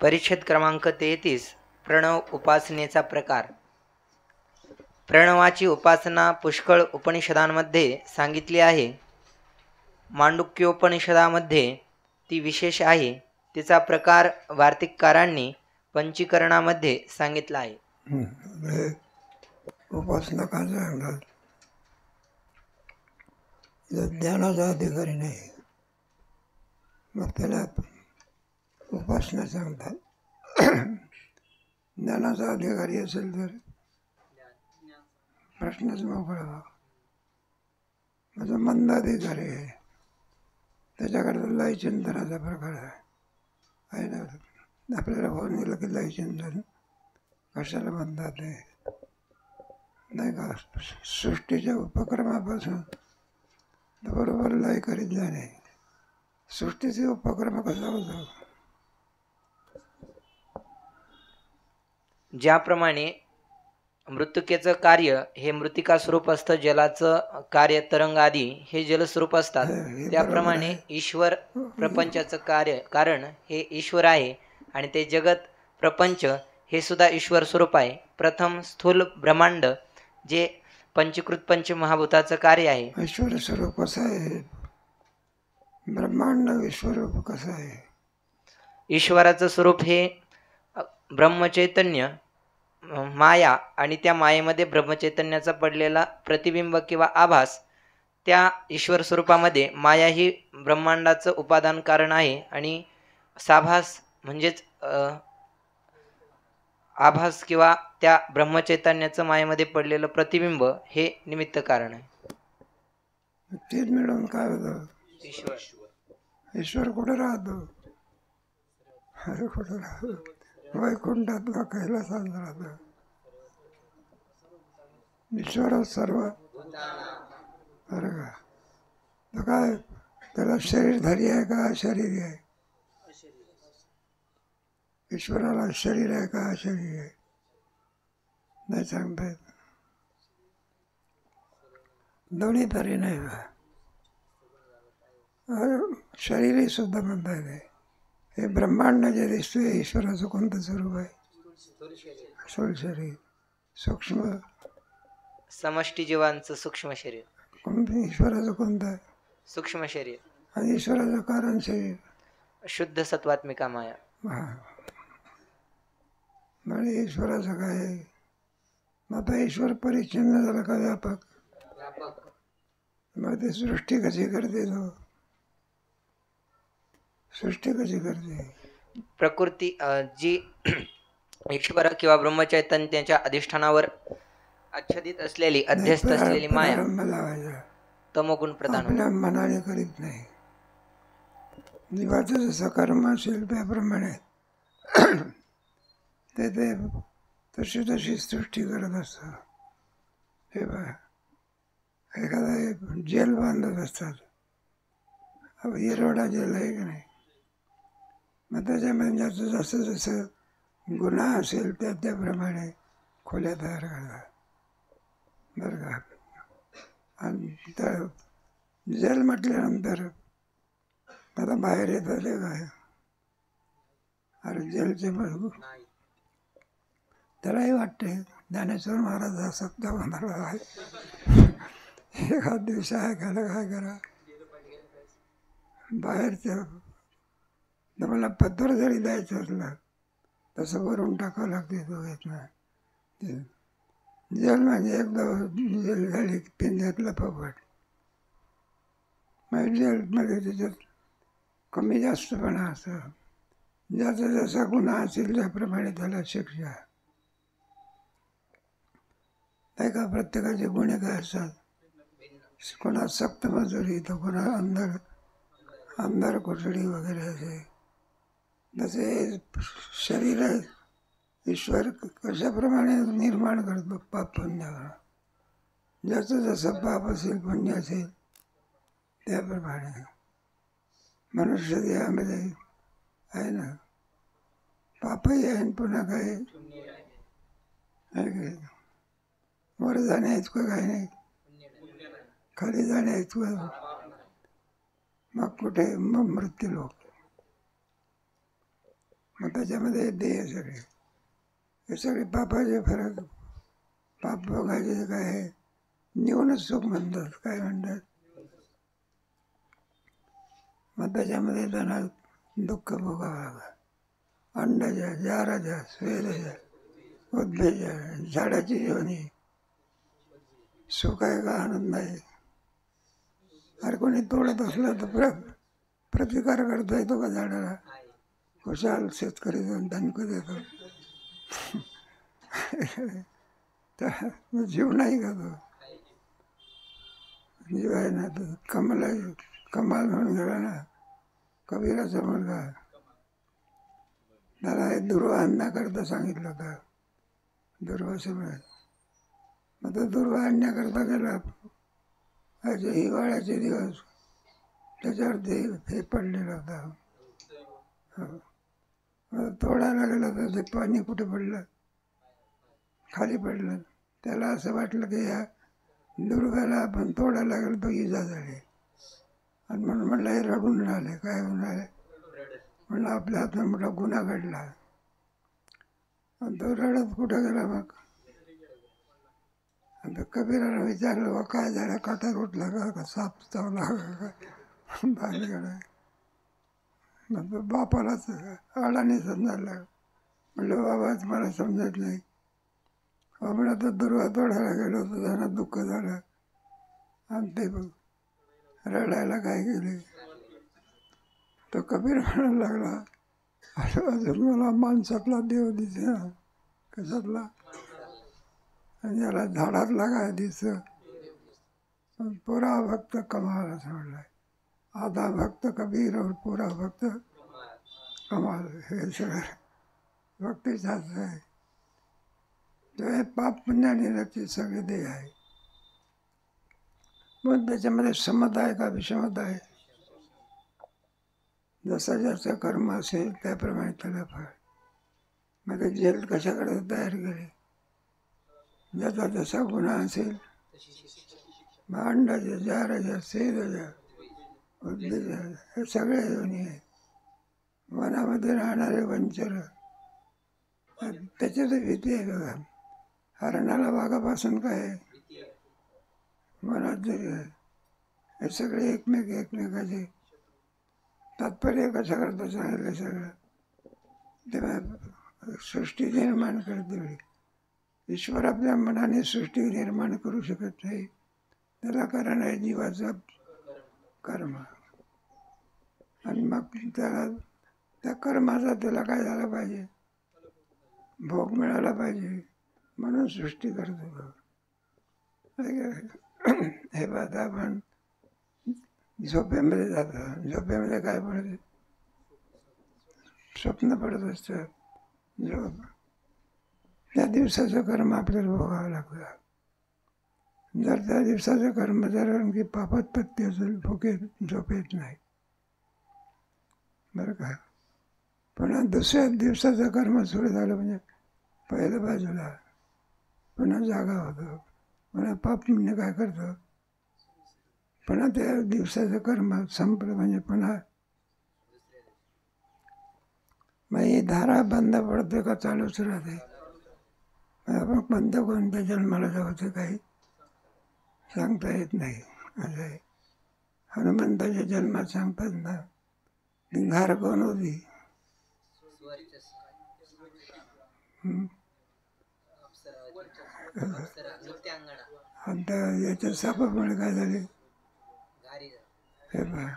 परिच्छेद क्रमांक 33 प्रणव उपासनेचा प्रकार. प्रणवाची उपासना पुष्कळ उपनिषदांमध्ये सांगितली आहे. मांडुक्योपनिषदामध्ये ती विशेष आहे. तिचा प्रकार वार्तिककारांनी पंचीकरणामध्ये सांगितला आहे. उपासना का सांगतात? ज्ञानाचा अधिकारी नाही, मग त्याला उपासना सांगतात. ज्ञानाचा अधिकारी असेल तर प्रश्नच मोकळा. माझा मंद अधिकारी आहे, त्याच्याकडे लयचिंतनाचा प्रकार आहे ना. आपल्याला होऊन गेलं की लयचिंतन कशाला म्हणतात नाही का? सृष्टीच्या उपक्रमापासून बरोबर लय करीत जाणे. सृष्टीचे उपक्रम कसा होतो? ज्याप्रमाणे मृत्तिकेचं कार्य हे मृत्तिका स्वरूप असतं, जलाचं कार्य तरंग आदी हे जलस्वरूप असतात, त्याप्रमाणे ईश्वर प्रपंचाचं कारण हे ईश्वर आहे आणि ते जगत प्रपंच हे सुद्धा ईश्वर स्वरूप आहे. प्रथम स्थूल ब्रह्मांड जे पंचकृत पंचमहाभूताचं कार्य आहे. ईश्वर स्वरूप कसं आहे? ब्रह्मांड ईश्वर कसं आहे? ईश्वराचं स्वरूप हे ब्रह्मचैतन्य, माया आणि त्या मायेमध्ये ब्रह्मचैतन्याचा पडलेला प्रतिबिंब किंवा आभास. त्या ईश्वर स्वरूपामध्ये माया ही ब्रह्मांडाचं उपादान कारण आहे आणि साभास म्हणजेच आभास किंवा त्या ब्रह्मचैतन्याचं मायेमध्ये पडलेलं प्रतिबिंब हे निमित्त कारण आहे. तेच मिळून काय होतं? ईश्वर. ईश्वर कुठे राहतो? अरे कुठे राहतो? वैकुंठात का कैलासात राहतो? ईश्वर सर्व. अरे का तर काय त्याला शरीरधारी आहे का अशरीरी आहे? ईश्वराला शरीर आहे का अशरीर आहे? नाही सांगता येत. दोन्ही तरी नाही का? शरीरही सुद्धा म्हणता येते. हे ब्रह्मांड जे दिसतोय ईश्वराचं कोणतं स्वरूप आहे? स्थूल शरीर. सूक्ष्म समष्टी जीवांचं सूक्ष्म शरीर. कोणतं? ईश्वराचं कोणतं आहे? सूक्ष्म शरीर. आणि ईश्वराचं कारण शरीर शुद्ध सत्वात्मिका माया. म्हणजे ईश्वराचं काय आहे? मग आता ईश्वर परिच्छिन्न झाला का व्यापक? मग ते सृष्टी कशी करते? तो सृष्टी कशी करते? प्रकृती जी ईश्वर किंवा ब्रह्मचैतन्याच्या अधिष्ठानावर आच्छादित असलेली अध्यस्त असलेली माया लावायचा तमोगुण प्रधान. आपल्या मनाने करीत नाही. जीवाचं जसं कर्म असेल त्याप्रमाणे ते तशी तशी सृष्टी करत असतं. हे बघा, एखादा जेल बांधत असतात. येरवडा जेल आहे की नाही? मग त्याच्यामध्ये ज्याचं जसं जसं गुन्हा असेल त्याप्रमाणे खोल्या तयार करतात बरं का. आणि तर जेल म्हटल्यानंतर आता बाहेर येत आले काय? अरे जेलचे त्यालाही वाटते ज्ञानेश्वर महाराज हा सत्ता होणार आहे. एखाद दिवस आहे खायला काय करा. बाहेरच्या मला पत्र जरी द्यायचं असलं तसं वरून टाकावं लागते. तो येत नाही. जेल म्हणजे एकदा जेल झाली पिंज्यातला फपट. मग जेलमध्ये त्याच्यात कमी जास्तपणा असं ज्याचा जसा गुन्हा असेल त्याप्रमाणे त्याला शिक्षा नाही का. प्रत्येकाचे गुन्हे काय असतात? कोणा सक्त मजुरी तर कोणा अंधार कोठडी वगैरे असे. तसे शरीर ईश्वर कशाप्रमाणे निर्माण करतो पाप पुण्यावर. ज्याचं जसं पाप असेल पुण्य असेल त्याप्रमाणे मनुष्य देहामध्ये आहे ना. पापही आहे पुन्हा काय वर जाण्या इतकं काही नाही. खाली जाण्या इतकं, मग कुठे मग मृत्यू लोक. मग त्याच्यामध्ये देह सगळे, हे सगळे पापाचे फरक. पाप भोगायचे काय आहे, जीवनच सुख म्हणतात, काय म्हणतात. मग त्याच्यामध्ये त्यांना दुःख भोगावं लागलं. अंडाच्या, जाराच्या, स्वेदाच्या, उद्भेच्या, झाडाची योनी, सुख आहे का आनंद नाही. अरे कोणी तोडत असलं तर प्रतिकार करता येतो का झाडाला? खुशाल शेतकरी दणकं देतो. तर जीव नाही का तो? जीव आहे ना. तो कमाल म्हणून गेला ना कबीराचा मुलगा. त्याला हे दुर्व आणण्याकरता सांगितलं होतं, दुर्व सगळं. मग तो दुर्व आणण्याकरता गेला. असे हिवाळ्याचे दिवस, त्याच्यावरती हे पडलेलं होतं. तोडायला गेलं तर ते पाणी कुठे पडलं, खाली पडलं. त्याला असं वाटलं की या दुर्गाला आपण तोडायला गेलो तो इजा झाली. आणि म्हणून म्हटलं हे रडून राहिले, काय होऊन राहिले. म्हणलं आपल्या हातात मोठा गुन्हा घडला. आणि तो रडत कुठं गेला. मग आता कबीराला विचारलं, वा काय झालं, कटार उठला का साप चावला का बालीकडे. मग तो बापालाच आडाने समजायला. म्हटलं बाबाच मला समजत नाही. आपण आता दुर्वा तोडायला गेलो होतो, त्यांना दुःख झालं आणि ते बघ रडायला काय गेले. तो कबीर म्हणायला लागला, अजून मला माणसातला देव दिसे, कशातला, आणि याला झाडातला काय दिसतं. पुरा भक्त कमाल असं म्हटलंय. आधा भक्त कबीर और पुरा भक्त कमाल. हे सगळं भक्तीशास्त्र आहे. ते पाप पुण्याने रचित सगळे देह आहे. मग त्याच्यामध्ये समता आहे का विषमता आहे. जसं ज्याचं कर्म असेल त्याप्रमाणे त्याला फळ. मग ते जेल कशाकडे तयार केले, ज्याचा जसा गुन्हा असेल. मग अंडाच्या, जाराच्या, सेदाच्या, उद्भेच्या, हे सगळे योनी आहे. वनामध्ये राहणारे वंचर, त्याच्यात भीती आहे बघा. हरणाला वाघापासून काय आहे, वनात जरी आहे. हे सगळे एकमेकाचे तात्पर्य कशा करता सांगितलं सगळं. तेव्हा सृष्टी निर्माण करते वेळी ईश्वर आपल्या मनाने सृष्टी निर्माण करू शकत नाही. त्याला कारण आहे जीवाचं कर्म. आणि मग त्याला त्या कर्माचा त्याला काय झालं पाहिजे, भोग मिळाला पाहिजे, म्हणून सृष्टी करतो. हे पाहता आपण झोपेमध्ये जातो, झोपेमध्ये काय पडते, स्वप्न पडत असतं. झोप, त्या दिवसाचं कर्म आपल्याला भोगावं लागतं. जर त्या दिवसाचं कर्म जर आणखी पापात पत्ती असेल, झोप येत नाही बरं का. पुन्हा दुसऱ्या दिवसाचं कर्म सुरू झालं म्हणजे पहिल्या बाजूला पुन्हा जागा होतो. पुन्हा पाप पुण्य काय करतो, पुन्हा त्या दिवसाचं कर्म संपलं म्हणजे पुन्हा. मग ही धारा बंद पडते का चालूच राहते. आपण बंद कोणत्या जन्माला जावं काही सांगता येत नाही. असं आहे. हनुमंताच्या जन्मात सांगतात ना, घार कोण होती. आता याच्या सापामुळे काय झाले, हे पहा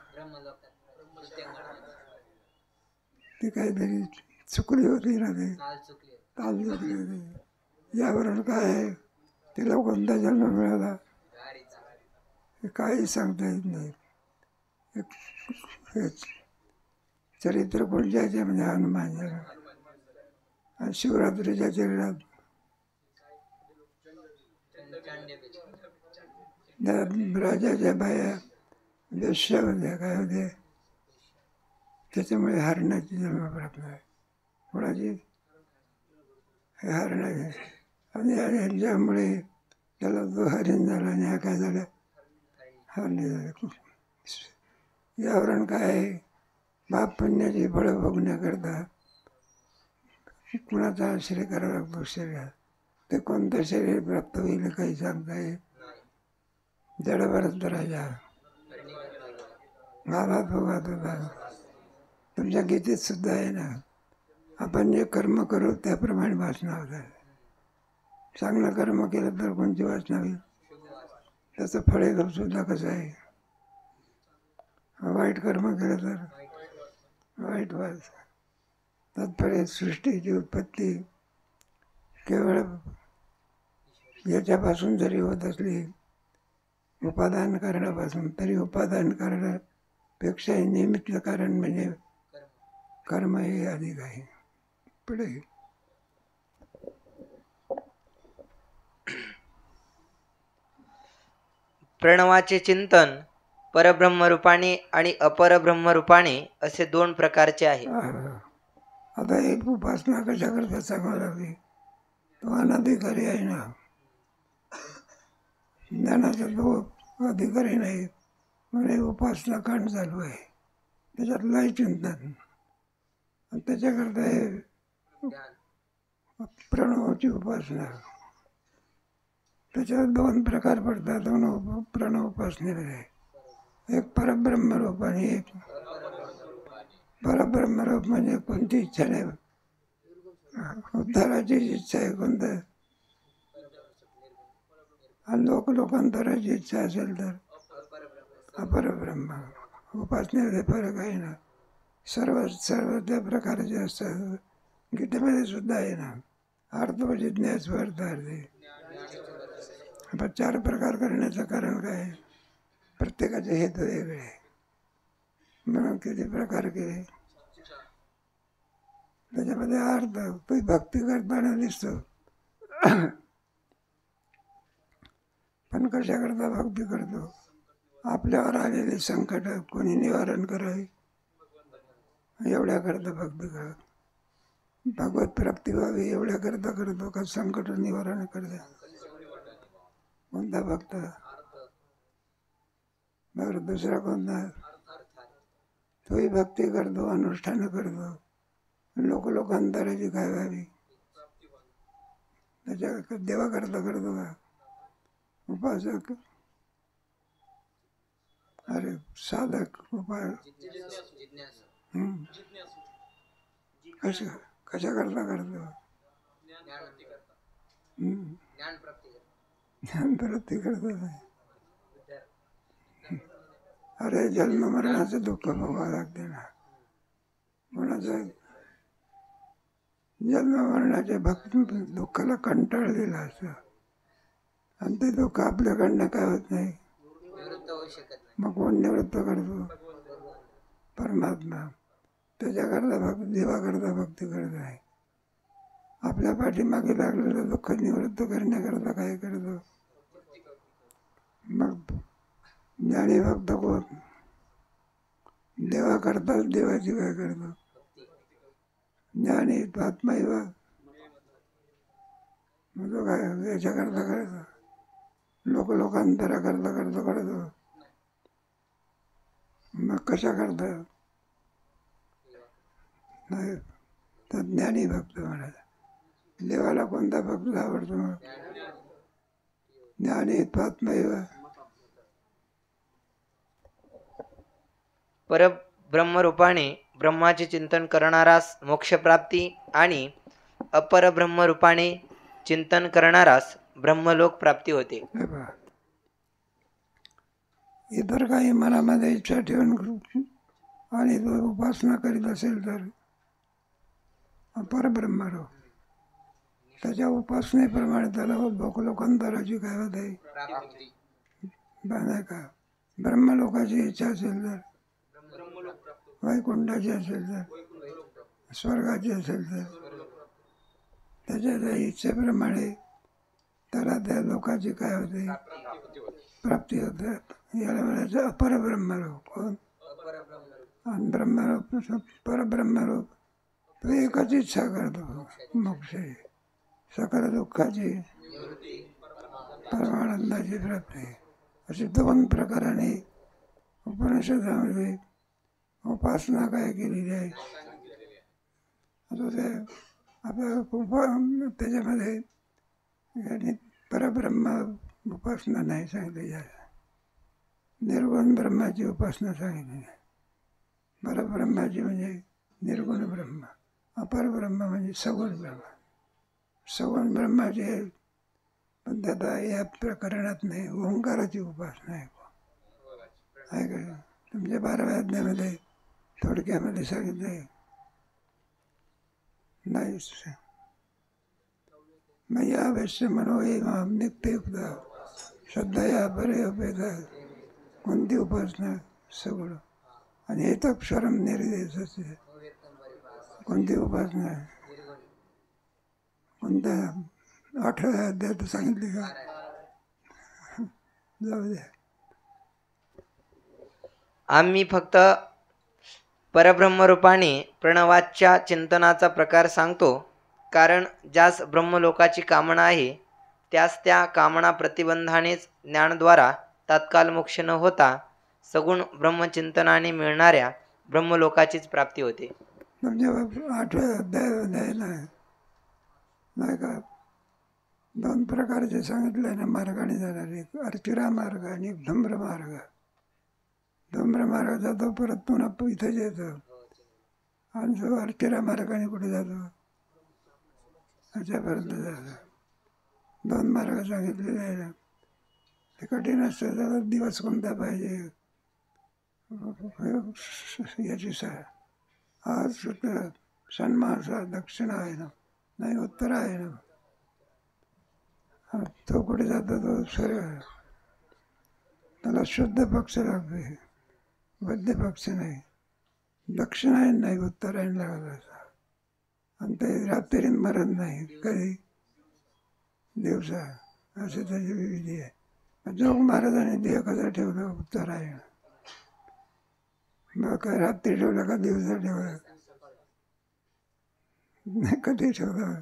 ती काहीतरी चुकली होती ना, ते ताल चुकली होती. यावरून काय आहे, तिला कोणता जन्म मिळाला हे काही सांगता येत नाही. चरित्र कोणत्याचे म्हणजे हनुमान आणि शिवरात्रीच्या चरित्रात राजाच्या बाया वेश्या होत्या, काय होते, त्याच्यामुळे हरणाची जन्म प्राप्त आहे. कोणाची, हे हरणाची. आणि ह्याच्यामुळे त्याला तो हरिण झाला आणि ह्या काय झाल्या आणि यावरण काय आहे? पाप पुण्याची फळं भोगण्याकरता कुणाचा आश्रय करावा लागतो शरीरात. ते कोणतं शरीर प्राप्त होईल काही सांगता येत. जडभरत राजा गावात भोगात होता. तुमच्या गीतेत सुद्धा आहे ना, आपण जे कर्म करू त्याप्रमाणे वासना होतात. चांगलं कर्म केलं तर कोणती वासना होईल? त्याचं फळे सुद्धा कसं आहे. वाईट कर्म केलं तर वाईट वासना. तत्फळे सृष्टीची उत्पत्ती केवळ याच्यापासून जरी होत असली, उपादान कारणापासून, तरी उपादान कारणापेक्षा निमित्त कारण म्हणजे कर्म हे अधिक आहे. पुढे प्रणवाचे चिंतन परब्रह्मरूपाने आणि अपरब्रह्मरूपाने असे दोन प्रकारचे आहे. आता एक उपासना कशा करता सांगावं लागली. तो अनधिकारी आहे ना, ज्ञानाचा तो अधिकारी नाही, म्हणजे उपासना कांड चालू आहे. त्याच्यातलंही चिंतन, आणि त्याच्याकरता हे प्रणवाची उपासना. त्याच्यात दोन प्रकार पडतात. दोन प्रणव उपासनेमध्ये, एक परब्रह्मरूप आणि एक परब्रह्मरूप म्हणजे कोणती इच्छा नाही, उद्धाराची इच्छा आहे कोणतं, आणि लोकांतराची इच्छा असेल तर अपरब्रह्म. उपासनेमध्ये फरक आहे ना. सर्व त्या प्रकारचे असतात. गीतेमध्ये सुद्धा आहे ना, अर्थजिज्ञास स्वार्थार्थी. आपण 4 प्रकार करण्याचं कारण काय? प्रत्येकाचे हेतू वेगळे, म्हणून किती प्रकार केले. त्याच्यामध्ये अर्थ तो भक्ती करताना दिसतो. पण कशा करता भक्ती करतो? आपल्यावर आलेले संकट कोणी निवारण करावे एवढ्या करता भक्ती करत. भगवत प्राप्ती व्हावी एवढ्या करता करतो का संकट निवारण करता? कोणता भक्त? बरं, दुसरा कोणता? तोही भक्ती करतो, अनुष्ठान करतो, लोकांतराची काय व्हावी त्याच्या देवा करता करतो का? उपासक, अरे साधक, उपाय कशा करता करतो? ज्ञान प्राप्ती करतो. अरे जन्म मरणाचं दुःख भोगावं लागते ना. कोणाचं जन्म मरणाच्या भक्ती दुःखाला कंटाळलेलं असतं, आणि ते दुःख आपल्याकडनं काय होत नाही, मग कोण निवृत्त करतो? परमात्मा. त्याच्याकरता भक्ती, देवाकरता भक्ती करत आहे. आपल्या पाठीमागे लागलेलं दुःख निवृत्त करण्याकरता काय करतो? मग ज्ञानी भक्त कोण? देवा करताच देवाची काय करतो? ज्ञानी आत्मा मग तो काय याच्याकरता करतो? लोकांतरा करता करतो. मग कशा करता? नाही, तर ज्ञानी भक्त म्हणाला. देवाला कोणता भक्त आवडतो? मग ज्ञानी आत्मैव. परब्रह्मरूपाने ब्रह्माचे चिंतन करणारास मोक्षप्राप्ती आणि अपरब्रह्मरूपाने चिंतन करणारास ब्रह्मलोक प्राप्ती होते. इतर काही मनामध्ये इच्छा ठेवून आणि तो उपासना करीत असेल तर परब्रह्मरूप, त्याच्या उपासनेप्रमाणे त्याला लोकांतराची काय होत आहे नाही का? ब्रह्मलोकाची इच्छा असेल तर, वैकुंठाची असेल तर, स्वर्गाची असेल तर, त्याच्या इच्छेप्रमाणे त्याला त्या लोकाची काय होते? प्राप्ती होते. याला म्हणायचं अपरब्रह्मरूप. कोण? आणि ब्रह्मरूप, परब्रह्मरूप तो एकच इच्छा करतो, मोक्ष, सकल दुःखाची परमानंदाची प्राप्ती. अशी 2 प्रकाराने उपनिषदामध्ये उपासना काय केलेली आहे. आता ते आपल्या त्याच्यामध्ये आणि परब्रह्म उपासना नाही सांगितली जात. निर्गुण ब्रह्माची उपासना सांगितली आहे. परब्रह्माची म्हणजे निर्गुण ब्रह्म, अपर ब्रह्म म्हणजे सगुण ब्रह्म. सगुण ब्रह्माचे पण त्यात या प्रकरणात नाही, ओंकाराची उपासना आहे. का तुमच्या 12व्या अध्यायामध्ये थोडक्यामध्ये सांगितलंय नाही. मया वैश्य मनोये माम नित्ययुक्त श्रद्धया परे अपेत. कोणती उपासना? सगळं. आणि हेतक्षरम निर्देश कोणती उपासना? कोणत्या 8व्या अध्यायात सांगितले का? जाऊ द्या. आम्ही फक्त परब्रह्मरूपाने प्रणवाच्या चिंतनाचा प्रकार सांगतो, कारण ज्यास ब्रह्मलोकाची कामना आहे त्यास त्या कामना प्रतिबंधानेच ज्ञानद्वारा तात्काळ मोक्ष न होता सगुण ब्रह्मचिंतनाने मिळणाऱ्या ब्रह्मलोकाचीच प्राप्ती होते. म्हणजे 8व्या अध्यायामध्ये नाही का 2 प्रकारचे सांगितले ना मार्गाने जाणारे, अर्चिरा मार्ग आणि धम्र मार्ग. धम्र मार्ग जातो परत पुन्हा इथेच येतो, आणि जो अर्चिरा मार्गाने कुठे जातो? अशापर्यंत जातो. 2 मार्ग सांगितलेले आहे ना. ते कठीण असतं. त्याला दिवस कोणता पाहिजे याची आज सन्मासा दक्षिण आहे ना, नाही उत्तर आहे ना. तो कुठे जातो? तो सरळ. त्याला शुद्ध पक्ष लागतो, बद्ध पक्ष नाही. दक्षिणायन नाही, उत्तरायण लागत. आणि ते रात्रीत मरत नाही, कधी दिवसा. असे त्याची विधी आहे. जोग महाराजांनी देह कसा ठेवला? उत्तरायण. मग काय रात्री ठेवला का दिवसा ठेवला? नाही, कधी ठेवला?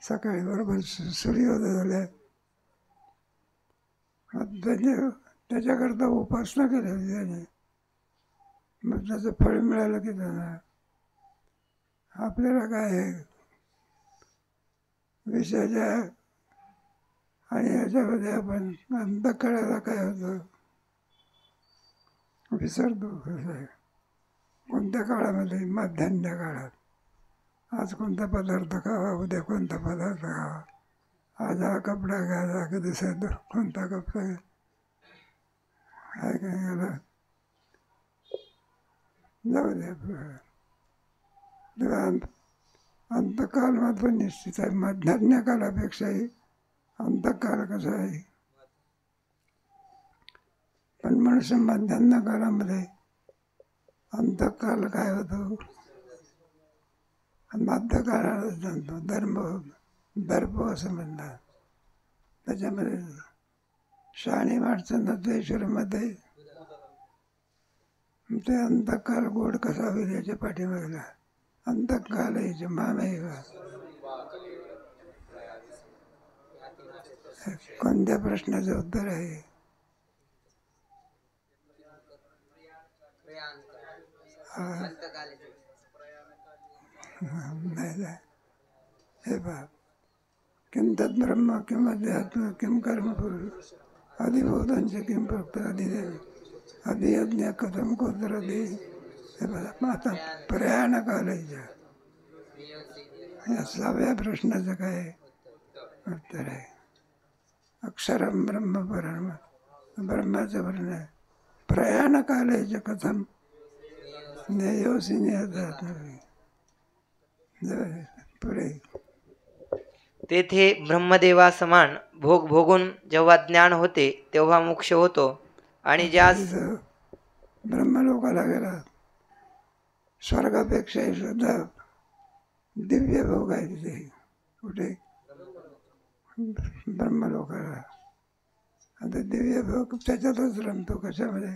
सकाळी बरोबर सूर्योदय झाल्या. त्याच्याकरता उपासना केली होती त्याने. मग त्याचं फळ मिळालं की त्यांना. आपल्याला काय आहे, विषयाच्या आणि याच्यामध्ये आपण अंतःकरणाला काय होतं विसरतो. कसं आहे, कोणत्या काळामध्ये? मध्यान्ह काळात. आज कोणता पदार्थ खावा, उद्या कोणता पदार्थ खावा, आज हा कपडा घ्यायचा, कधी दुसरा कोणता कपडा आहे का याला. जाऊ द्या. अंतकाल मात्र निश्चित आहे. मध्यान्ह कालापेक्षाही अंतकाल कसा आहे. पण मनुष्य मध्यान्ह कालामध्ये अंतकाल काय होतो? मध्यकाळाला जाणतो. दर्प असं म्हणतात. त्याच्यामध्ये शहाणी माणसं नद्वेश्वरमध्ये ते अंतकाल गोड कसा होईल याच्या पाठीमागला अंतकाल याच्या मामेवा. कोणत्या प्रश्नाचं उत्तर आहे? नाही. हे बाप, किम तत् ब्रह्म किम अध्यात्म किम कर्म पुरुष अधिभूतांच किम फक्त अधिदेव अधियज्ञ कथम कोत्र दे. हे बघा, आता प्रयाण कालायच्या या 6व्या प्रश्नाचं काय उत्तर आहे? अक्षरम ब्रह्म परम, ब्रह्माचं वर्ण आहे. प्रयाण कालायचं कथम ज्ञेयोसी ज्ञातात. पुढे तेथे ब्रह्मदेवा समान भोग भोगून जेव्हा ज्ञान होते तेव्हा मोक्ष होतो. आणि ज्यास ब्रह्मलोकाला गेला, स्वर्गापेक्षाही सुद्धा दिव्य भोग आहे तिथे. कुठे? ब्रह्मलोकाला. आता दिव्य भोग त्याच्यातच रमतो. कशामध्ये?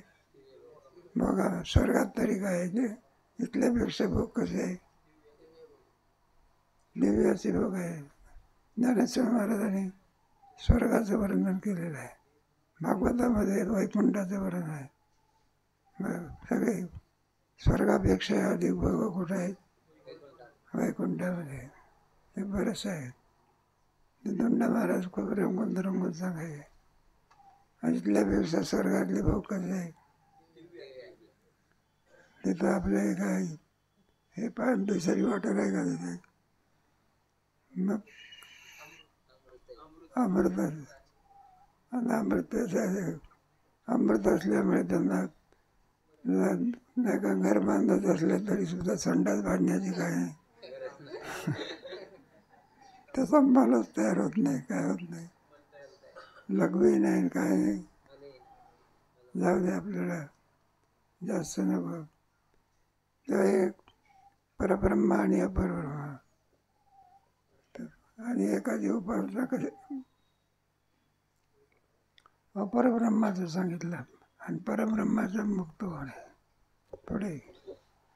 बघा, स्वर्गात तरी काय आहे, इथल्यापेक्षा भोग कसे आहे? दिव्याचे भोग आहे. ज्ञानेश्वर महाराजांनी स्वर्गाचं वर्णन केलेलं आहे. भागवतामध्ये वैकुंठाचं वर्णन आहे. सगळे स्वर्गापेक्षा अधिक भोग कुठं आहेत? वैकुंठामध्ये. हे बरंच आहे. दोंड महाराज खूप रंगून रंगून सांगायचे, इथल्यापेक्षा स्वर्गातले भोग कसे आहे. तिथं आपले काय हे पान दुसरी वाटर आहे का तिथे? मग अमृत अमृत असल्यामुळे त्यांना नाही का घर बांधत असले तरी सुद्धा संडास बांधण्याची काय नाही, त्याचा मालच तयार होत नाही, काय होत नाही, लघवी नाही काय नाही. जाऊ दे, आपल्याला जास्त नको. तेव्हा एक परब्रह्म आणि अपरब्रह्म आणि एखादी उपासना कशी अपरब्रह्माचं सांगितलं आणि परब्रह्माचं मुक्त होणे. पुढे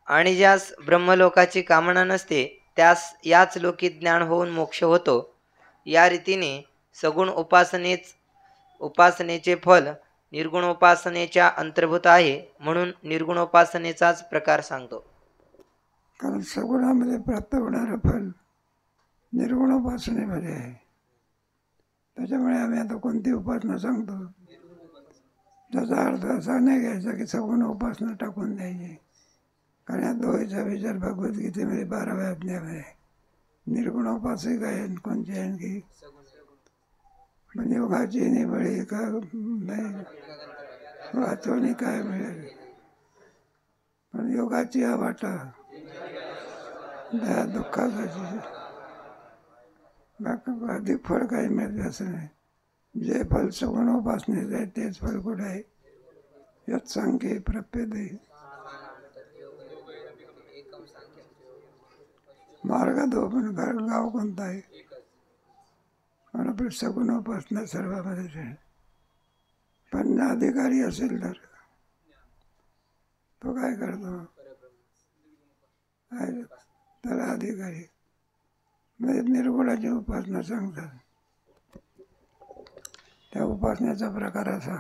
आणि ज्यास ब्रह्मलोकाची कामना नसते त्यास याच लोकी ज्ञान होऊन मोक्ष होतो. या रीतीने सगुण उपासनेचे फल निर्गुण उपासनेच्या अंतर्भूत आहे, म्हणून निर्गुण उपासनेचाच प्रकार सांगतो. कारण सगुणामध्ये प्राप्त होणारं फल निर्गुण उपासनेमध्ये आहे. त्याच्यामुळे आम्ही आता कोणती उपासना सांगतो त्याचा अर्थ असा नाही घ्यायचा की सगुण उपासना टाकून द्यायची. कारण या दोघीचा विचार भगवद्गीतेमध्ये 12व्या अध्यायामध्ये निर्गुण उपासक आहे कोणची आणखी पण योगाची निबळी का नाही वाचवणी काय मिळेल. पण योगाची हा वाटा दया दुःखाची अधिक फळ काही मिळते असं नाही. जे फल सगुण उपासनेच आहे तेच फल कुठे आहे? यात सांख्ये प्रप्यते मार्गात पण गाव कोणता आहे? पण आपली सगुण उपासना सर्वांमध्येच आहे. पण अधिकारी असेल तर तो काय करतो? त्याला अधिकारी म्हणजे निर्गुणाची उपासना सांगतात. त्या उपासनेचा प्रकार असा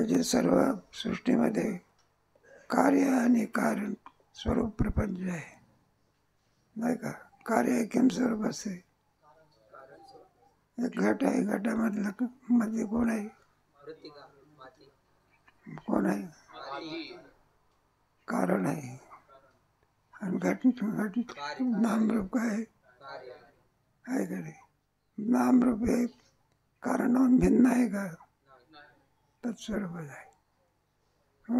जे सर्व सृष्टीमध्ये कार्य आणि कारण स्वरूप प्रपंच आहे नाही का. कार्य किम स्वरूप असते. एक घट आहे, घटामधलं मध्ये कोण आहे? कोण आहे? कारण आहे. आणि घट नामरूप काय आहे का नाही? नामरूप हे कारणाहून भिन्न आहे का? तत्स्वरूपच आहे.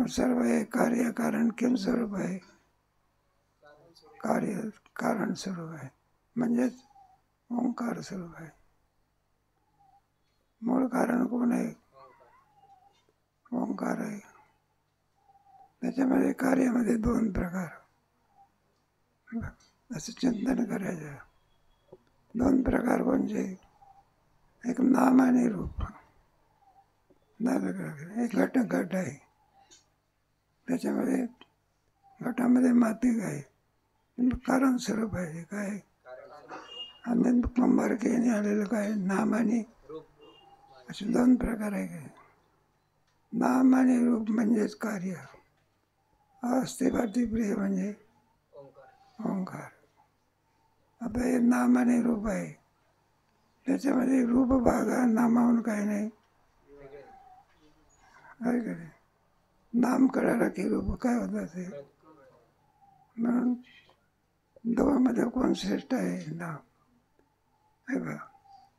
सर्व हे कार्य कारण किम स्वरूप आहे? कार्य कारण स्वरूप आहे, म्हणजेच ओंकार स्वरूप आहे. मूळ कारण कोण आहे? ओंकार आहे. त्याच्यामध्ये कार्यामध्ये दोन प्रकार असं चिंतन करायचं. दोन प्रकार कोणते? एक नाम आणि रूप. एक घट आहे, त्याच्यामध्ये घटामध्ये माती आहे, कारण स्वरूप आहे काय. आणि कुंभारकेने आलेलं काय? नाम आणि असे दोन प्रकार आहे काय. नाम आणि रूप म्हणजेच कार्य. अस्तिभाती प्रिय म्हणजे ओंकार. आता हे नाम आणि रूप आहे, त्याच्यामध्ये रूप भाग नामाहून काय नाही आहे का नाही. नाम कळाला की रूप काय होत असे. म्हणून दोघांमध्ये कोण श्रेष्ठ आहे? नाम आहे बा.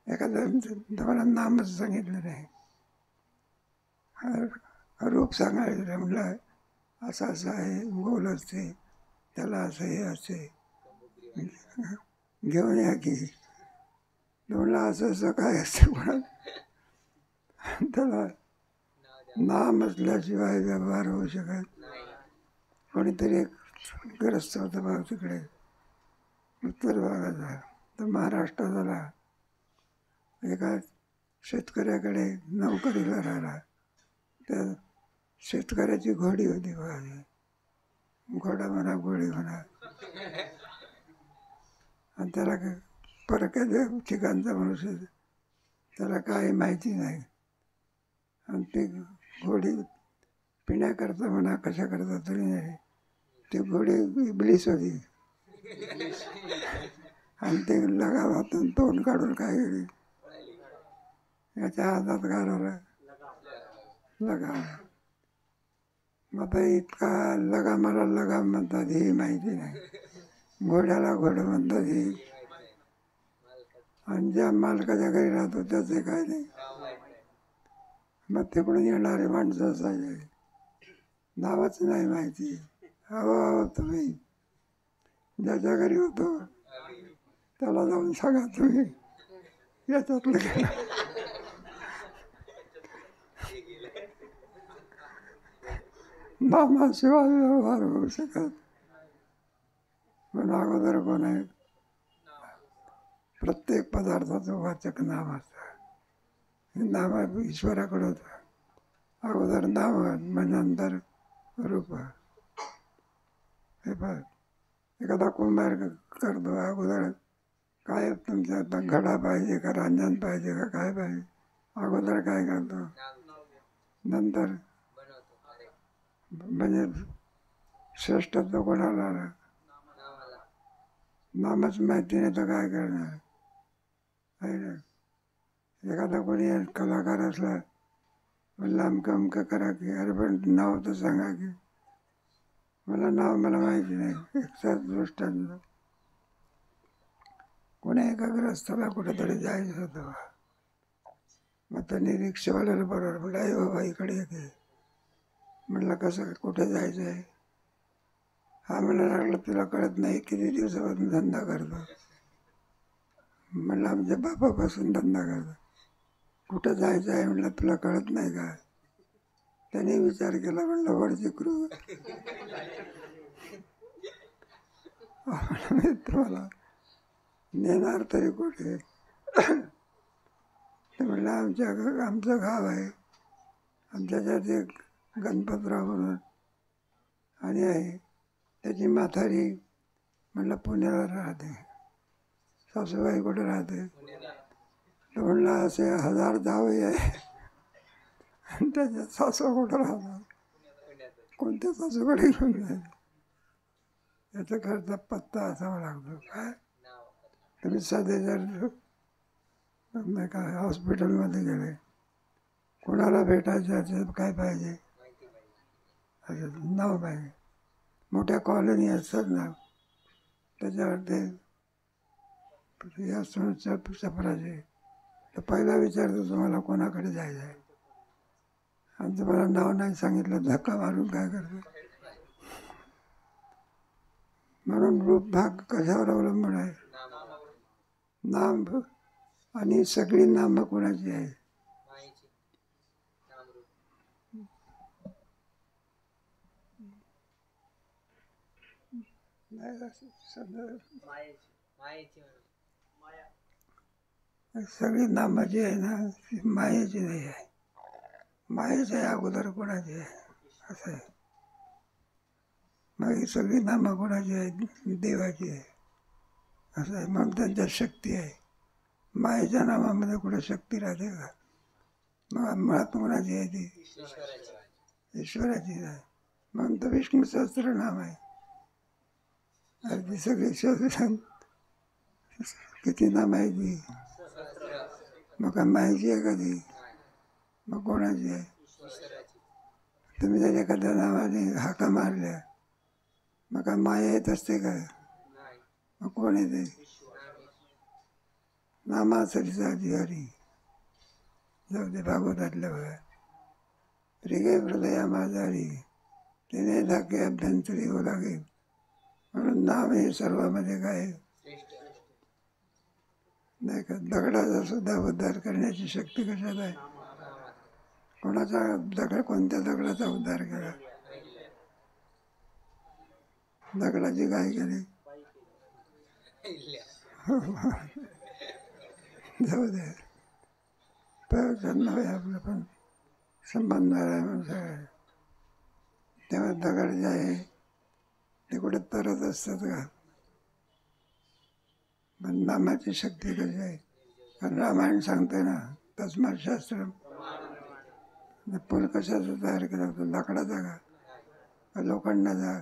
एखाद्या तुम्हाला नामच सांगितलं नाही, रूप सांगायचं म्हटलं असं असं आहे, गोल असते, त्याला असं हे असते, घेऊन या की. म्हणलं असं असं काय असतं कोणा त्याला नाम असल्याशिवाय व्यवहार होऊ शकत. कोणीतरी एक ग्रस्त होता भाव तिकडे उत्तर भागाचा, तर महाराष्ट्रात आला. एका शेतकऱ्याकडे नोकरीला राहिला. त्या शेतकऱ्याची घोडी होती बघा, घोडा म्हणा घोडी म्हणा. आणि त्याला परक्या ठिकाणचा मनुष्य, त्याला काही माहिती नाही. आणि ती घोडी पिण्याकरता म्हणा कशा करता तरी नाही, ती घोडी इबलीस होती. आणि ते लगावातून तोंड काढून काय गेली, याच्या हातात घालवलं लगाम. मग आता इतका लगामाला लगाम म्हणतात ही माहिती नाही, घोड्याला घोडं म्हणतात ही, आणि ज्या मालकाच्या घरी राहतो त्याचे काय नाही. मग तिकडून येणारे माणसं असायचे, नावच नाही माहिती. अहो तुम्ही ज्याच्या घरी होतो त्याला जाऊन सांगा तुम्ही याच्यातलं गेलं. नामाशिवाय व्यवहार होऊ शकत. पण अगोदर कोण आहे, प्रत्येक पदार्थाचं वाचक नाम असतं. नाम ईश्वराकडे होतं. अगोदर नाम म्हणजे नंतर रूप. हे पहा, एखादा कुंभार करतो, अगोदर काय तुमच्या घडा पाहिजे का रांजण पाहिजे का काय पाहिजे, अगोदर काय करतो, नंतर म्हणजे श्रेष्ठत्व कोणाला आला, नामच माहिती नाही तर काय करणार आहे ना. एखादा कोणी कलाकार असला म्हणलं अमकं अमकं करा की, अरे पण नाव तर सांगा की, मला नाव मला माहिती नाही. एकसाथ दृष्टांत, कोणी एका ग्रस्ताला कुठेतरी जायचं होतं, मग त्यांनी रिक्षावाल्याला बरोबर म्हटलं, आई बाबा इकडे येते. म्हटलं कसं कुठे जायचं आहे. हा मला लागला तुला कळत नाही, किती दिवसापासून धंदा करतो. म्हणलं आमच्या बापापासून धंदा करतो. कुठं जायचं आहे म्हटलं तुला कळत नाही का. त्याने विचार केला, म्हणलं वडची क्रू. मी तुम्हाला नेणार तरी कुठे. ते म्हणलं आमचं गाव आहे, आमच्याच्यात एक गणपतराव म्हणून आणि आहे, त्याची म्हातारी म्हणलं पुण्याला राहते. सासूबाई कुठे राहते. तर म्हणलं असे 1000 जावई आहे आणि त्याच्या सासू कुठं राहतात, कोणत्या सासूकडे घेऊन जाईल. याचा खर्च पत्ता असावा लागतो. काय तुम्ही साधे जर नाही का हॉस्पिटलमध्ये गेले, कोणाला भेटायचं काय पाहिजे, नाव पाहिजे. मोठ्या कॉलनी असतात ना, त्याच्यावर ते या सफराचे तर पहिला विचारतो तुम्हाला कोणाकडे जायचं आहे, आणि तुम्हाला नाव नाही सांगितलं धक्का मारून काय करतो. म्हणून रूप भाग कशावर अवलंबून आहे, नाम. आणि सगळी नामं कोणाची आहे, सगळी नामाची आहे ना, मायेची नाही आहे. मायेची आहे अगोदर कोणाची आहे असं आहे. मग ही सगळी नामं कोणाची आहे, देवाची आहे असं आहे. म्हणून त्यांच्यात शक्ती आहे. मायेच्या नामामध्ये कुठे शक्ती राहते का. मग मुळात कोणाची आहे ती, ईश्वराची आहे. म्हणून तर विष्णू सहस्त्र नाम आहे. अगदी सगळे शोध किती नाम आहे ती. मग काय मायेची आहे कधी, मग कोणाची आहे. तुम्ही जर एखाद्या नावाने हाका मारल्या, मग काय माया येत असते काय, मग कोण येते. नामासरीचा हरी जाऊ दे भागवतातल्या बघा. रिगे हृदया माझारी तिने धाके अभ्यंतरी हो लागे. म्हणून नाम हे सर्वांमध्ये काय नाही का. दगडाचा सुद्धा उद्धार करण्याची शक्ती कशात आहे. कोणाचा दगड, कोणत्या दगडाचा उद्धार केला. दगडाची काय केली जाऊ दे. प्रयोजन नव्हे आपलं, पण संबंध आहे म्हणून सगळं. तेव्हा दगड जे आहे ते कुठे तरत असतात का. पण नामाची शक्ती कशी आहे. कारण रामायण सांगते ना, तस्मात् शास्त्रम पूल कशाचा तयार केला होता? लाकडाचा का लोखंडाचा?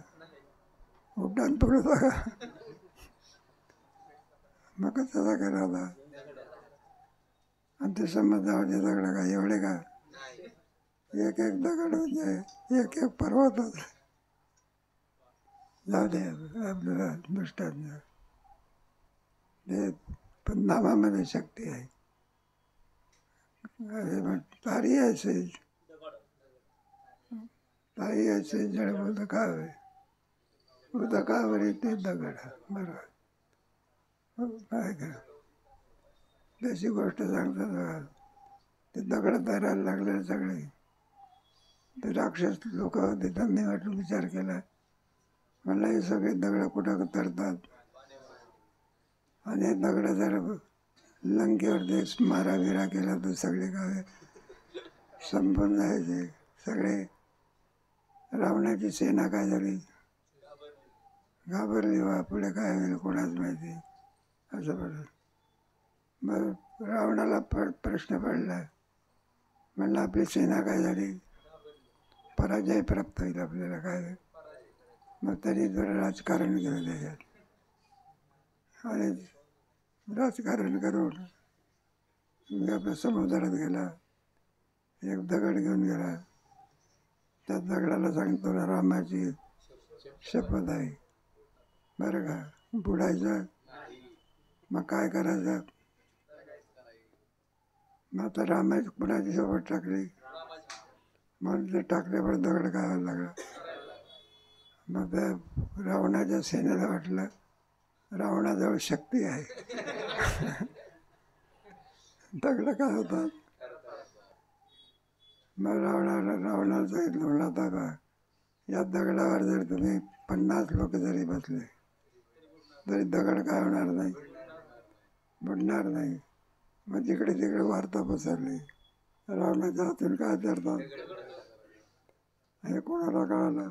उड्डाण पूल होता का? मग कशाचा केला होता? आणि ते समुद्रावरचे दगड का एवढे का? एक एक दगड म्हणजे एक एक पर्वत होता. जाऊ दे आपल्याला दृष्टांत ते, पण नामामध्ये शक्ती आहे. अरे मग तारी ऐसे जड उदकावे, उदकावर ते दगड. बरोबर. हो, काय करा त्याची गोष्ट सांगतात बघा. ते दगड तयारायला लागले सगळे. ते राक्षस लोक होते, त्यांनी वाटलं विचार केला, मला हे सगळे दगड कुठं तरतात, आणि हे दगड जर लंकेवरती माराविरा केला तर सगळे गावे संपून जायचे. सगळे रावणाची सेना काय झाली, घाबरली. वा पुढे काय होईल कोणाच माहिती, असं पडलं. मग रावणाला प्रश्न पडला, म्हणलं आपली सेना काय झाली, पराजय प्राप्त होईल आपल्याला काय. मग त्यांनी जरा राजकारण केलं त्याच्यात, आणि राजकारण करून आपल्या समुद्रात गेला. एक दगड घेऊन गेला. त्या दगडाला सांगतो रामाची शपथ आहे बरं का, बुडायचं. मग काय करायचं? मग आता रामाची कुणाची शपथ टाकली, म्हणून ते टाकल्यावर दगड खायला लागला. मग त्या रावणाच्या सेनेला वाटलं रावणाजवळ शक्ती आहे. दगड काय होतात. मग रावणाला सांगितलं, म्हणलं आता का या दगडावर जर तुम्ही 50 लोक जरी बसले तरी दगड काय होणार नाही, बुडणार नाही. मग जिकडे तिकडे वार्ता पसरली, रावणाच्या हातून काय करतात हे कोणाला कळालं,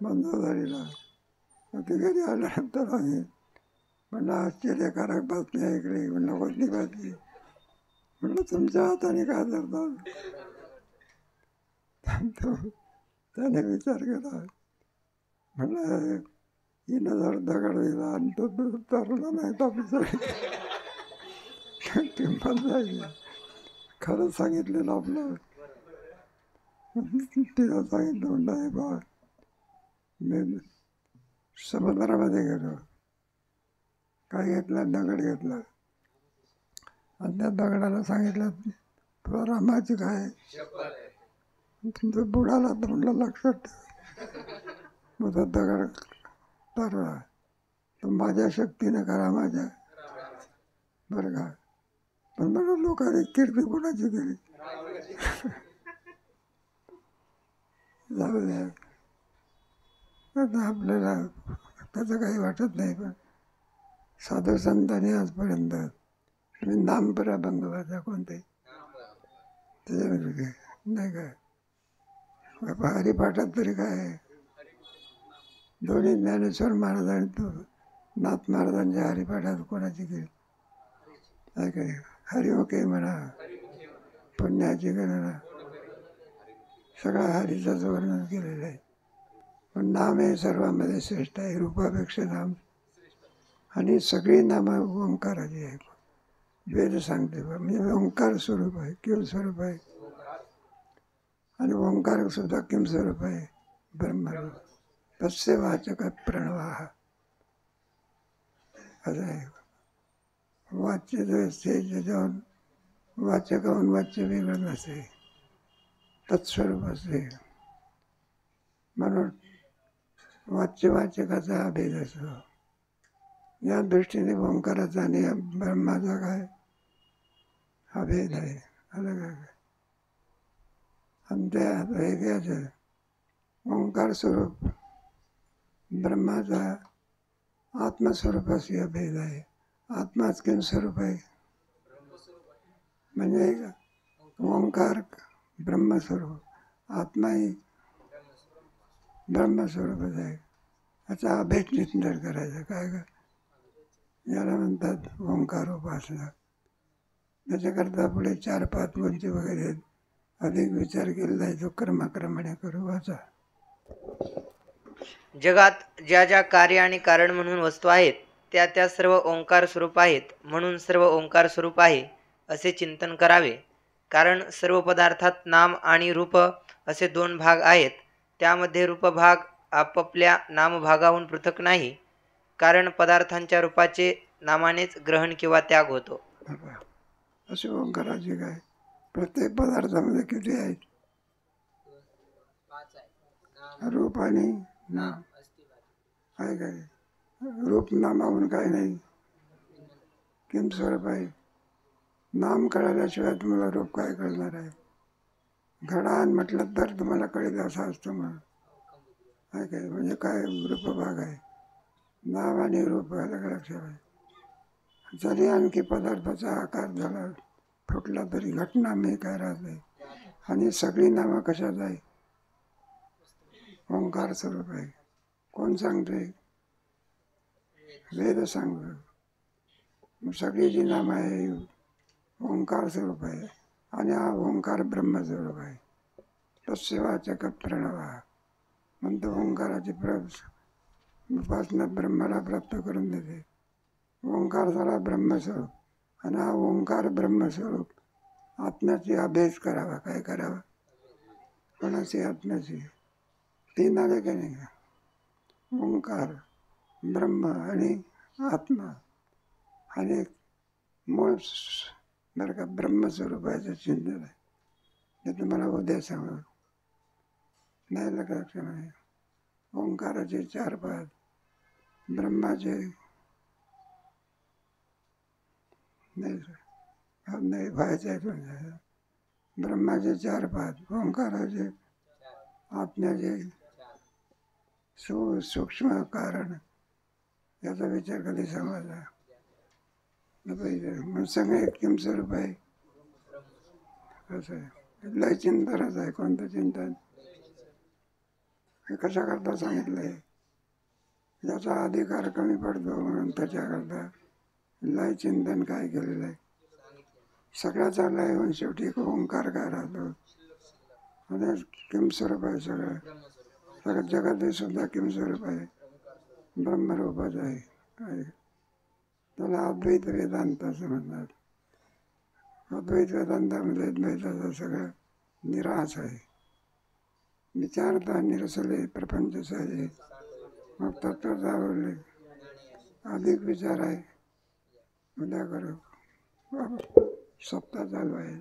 मंदोदरीला. मग ते घरी आल्यानंतर आम्ही म्हणलं आश्चर्यकारक बातमी ऐकली. म्हणलं कोणती बातमी? म्हणलं तुमच्या हाताने काय करतात. त्याने विचार केला, म्हणलं हिनं जर दगड दिला आणि तो तरला नाही तर किंमत जायची. खरं सांगितलेलं आपलं. तिला सांगितलं, म्हणलं हे बा मी समुद्रामध्ये गेलो, काय घेतलं, दगड घेतला, आणि त्या दगडाला सांगितलं तुला रामाची काय तुमचं बुडाला, तर म्हणलं लक्षात ठेव. मग तो दगड तरला. तो माझ्या शक्तीनं करा, माझ्या बरं का. पण म्हणून लोकांनी कीर्ती कोणाची केली. जाऊ द्या, आता आपल्याला त्याचं काही वाटत नाही. पण साधू संतांनी आजपर्यंत तुम्ही नामपरा भंगवाचा कोणते त्याच्यामध्ये नाही काय. हरिपाठात तरी काय, दोन्ही ज्ञानेश्वर महाराज आणि तो नाथ महाराजांच्या हरिपाठात कोणाची केली काय काय. हरिओके म्हणा, पुण्याची गणना, सगळा हरीचंच वर्णन केलेलं आहे. पण नाम हे सर्वांमध्ये श्रेष्ठ आहे, रूपापेक्षा नाम. आणि सगळी नामं ओंकाराची आहे. वेद सांगते म्हणजे ओंकार स्वरूप आहे, किम स्वरूप आहे. आणि ओंकार सुद्धा किम स्वरूप आहे, ब्रह्मरूप. तस्य वाचक प्रणवाह असं आहे. वाच्य जो असते ज्याच्यावर वाचकाहून वाच्य वेगळं नसते, तत्स्वरूप असते. म्हणून वाचकाचा अभेद असतो. या दृष्टीने ओंकाराचा आणि ब्रह्माचा काय अभेद आहे, अलग आहे. आणि त्या वेगळ्याच ओंकार स्वरूप ब्रह्माचा आत्मस्वरूपाशी अभेद आहे. आत्माच किम स्वरूप आहे, म्हणजे ओंकार ब्रह्मस्वरूप, आत्माही ब्रह्मस्वरूपच आहे. याचा अभेद चिंतन करायचं काय का, याला म्हणतात ओंकार उपासना. त्याच्याकरता पुढे 4-5 गोष्टी वगैरे आहेत. अधिक विचार केलेला आहे तो कर्माक्रमाने करू वाचा. जगात ज्या ज्या कार्य आणि कारण म्हणून वस्तू आहेत त्या त्या सर्व ओंकार स्वरूप आहेत म्हणून सर्व ओंकार स्वरूप आहे असे चिंतन करावे. कारण सर्व पदार्थात नाम आणि रूप असे दोन भाग आहेत. त्यामध्ये रूपभाग आपापल्या नामभागाहून पृथक नाही. कारण पदार्थांच्या रूपाचे नामानेच ग्रहण किंवा त्याग होतो. बघा, असे ओंकाराचे काय प्रत्येक पदार्थामध्ये किती आहेत? रूप आणि नाम आहे काय? रूप नामाहून काय नाही. किम स्वरूप आहे. नाम कळाल्याशिवाय तुम्हाला रूप काय कळणार आहे? घडा म्हटलं तर तुम्हाला कळेल असं असतं म्हणून आहे काय? म्हणजे काय रूपभाग आहे. नाम आणि रूप अलग लक्षात आहे. जरी आणखी पदार्थाचा आकार झाला फुटला तरी घटना मी काय राहते. आणि सगळी नामं कशात आहे? ओंकार स्वरूप आहे. कोण सांगते? वेद सांगतो. मग सगळी जी नामं आहे ओंकार स्वरूप आहे. आणि हा ओंकार ब्रह्मस्वरूप आहे. तस्य वाचक प्रणव म्हणतो ओंकाराची उपासना ब्रह्माला प्राप्त करून देते. ओंकार झाला ब्रह्मस्वरूप आणि हा ओंकार ब्रह्मस्वरूप आत्म्याची अभेद करावा. काय करावा? कोणाची? आत्म्याची. तीन आले का नाही? ओंकार ब्रह्म आणि आत्मा आणि एक मूळ बरं का ब्रह्मस्वरूपाचं चिंतन आहे. ते तुम्हाला उद्या सांगू. नाही लक्षात नाही. ओंकाराचे चार पाद, ब्रह्माचे नाही व्हायचे ब्रह्माचे चार पाद, ओंकाराचे, आत्म्याचे सूक्ष्म कारण याचा विचार कधी समजला मग सगळे किम स्वरूप आहे. असं आहे. लय चिंतनच आहे. कोणतं चिंतन? हे कशा करता सांगितलंय? याचा अधिकार कमी पडतो म्हणून त्याच्याकरता लय चिंतन काय केलेलं आहे. सगळ्याचा लय होऊन शेवटी एक ओंकार काय राहतो आणि किम स्वरूप आहे. सगळं सगळं जगात सुद्धा किम स्वरूप आहे. ब्रह्मरूपच आहे. त्याला अद्वैत वेदांत असं म्हणतात. अद्वैत वेदांतामध्ये द्वैताचं सगळं निराश आहे. विचारता निरसले प्रपंच साजे मग तत्वच आवडले. अधिक विचार आहे. उद्या करू. सप्ताह चालू आहे.